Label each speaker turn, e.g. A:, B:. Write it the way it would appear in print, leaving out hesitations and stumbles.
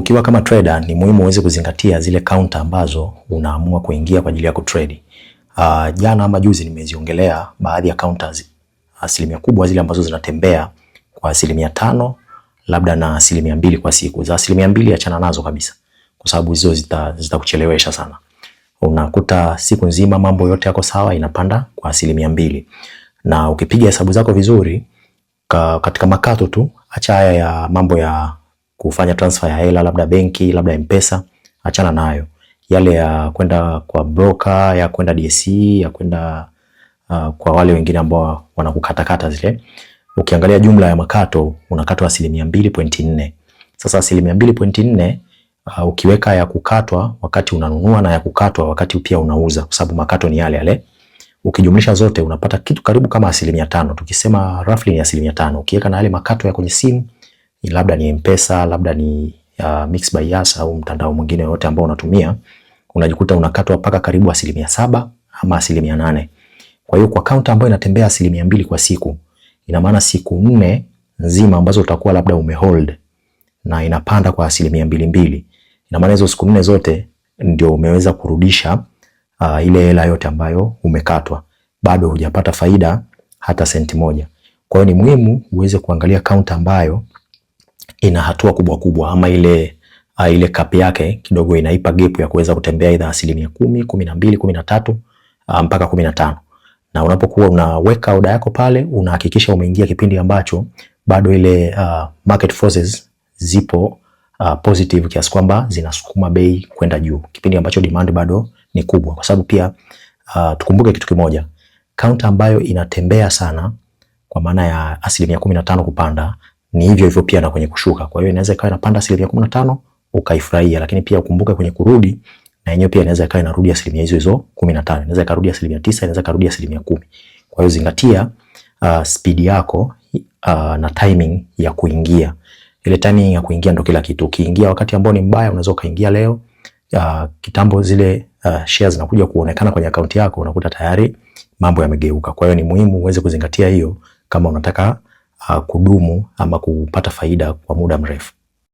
A: ukiwa kama trader ni muhimu uweze kuzingatia zile counter ambazo unaamua kuingia kwa ajili ya kutrade. Jana ama juzi nimeziongelea baadhi ya counters, asilimia kubwa zile ambazo zinatembea kwa 5%, labda na 2% kwa siku. Za 2% achana nazo kabisa, kwa sababu hizo zitakuchelewesha sana. Unakuta siku nzima mambo yote yako sawa, inapanda kwa 2%. Na ukipiga hesabu zako vizuri katika makato tu, acha haya ya mambo ya kufanya transfer ya hela, labda benki, labda M-Pesa, achana nayo. Yale ya kwenda kwa broker, ya kwenda DSE, ya kwenda kwa wale wengine ambao wanakukatakata zile. Ukiangalia jumla ya makato, unakatwa 2.4. Sasa 2.4, ukiweka ya kukatwa wakati unanunua na ya kukatwa wakati pia unauza, kwa sababu makato ni yale yale, ukijumlisha zote unapata kitu karibu kama 5%. Tukisema roughly ni 5%. Ukiweka na yale makato ya kwenye simu, labda ni M-Pesa, labda ni Mixx by Yas au mtandao mwingine wote ambao unatumia, unajikuta unakatwa mpaka karibu 7% ama 8%. Kwa hiyo kwa counter ambayo inatembea 2% kwa siku, ina maana siku 4 nzima ambazo utakuwa labda umehold na inapanda kwa 2%, ina maana hizo siku 4 zote ndio umeweza kurudisha ile hela yote ambayo umekatwa, bado hujapata faida hata senti moja. Kwa hiyo ni muhimu uweze kuangalia counter ambayo ina hatua kubwa kubwa, ama ile cap yake kidogo inaipa gap ya kuweza kutembea either 10%, 12%, 13% mpaka 15%. Na unapokuwa unaweka order yako pale, unahakikisha umeingia kipindi ambacho bado ile market forces zipo positive, kiasi kwamba zinasukuma bei kwenda juu, kipindi ambacho demand bado ni kubwa. Kwa sababu pia tukumbuke kitu kimoja, counter ambayo inatembea sana kwa maana ya 15% kupanda, ni hivyo hivyo pia na kwenye kushuka. Kwa hiyo inaweza ikawa inapanda 15% ukaifurahia, lakini pia ukumbuke kwenye kurudi na yenyewe pia inaweza ikawa inarudi asilimia hizo 15, inaweza ikarudi 9%, inaweza ikarudi 10%. Kwa hiyo zingatia speed yako na timing ya kuingia. Ile timing ya kuingia ndio kila kitu. Ukiingia wakati ambao ni mbaya, unaweza ukaingia leo, kitambo zile shares zinakuja kuonekana kwenye akaunti yako, unakuta tayari mambo yamegeuka. Kwa hiyo ni muhimu uweze kuzingatia hiyo kama unataka kudumu ama kupata faida kwa muda mrefu.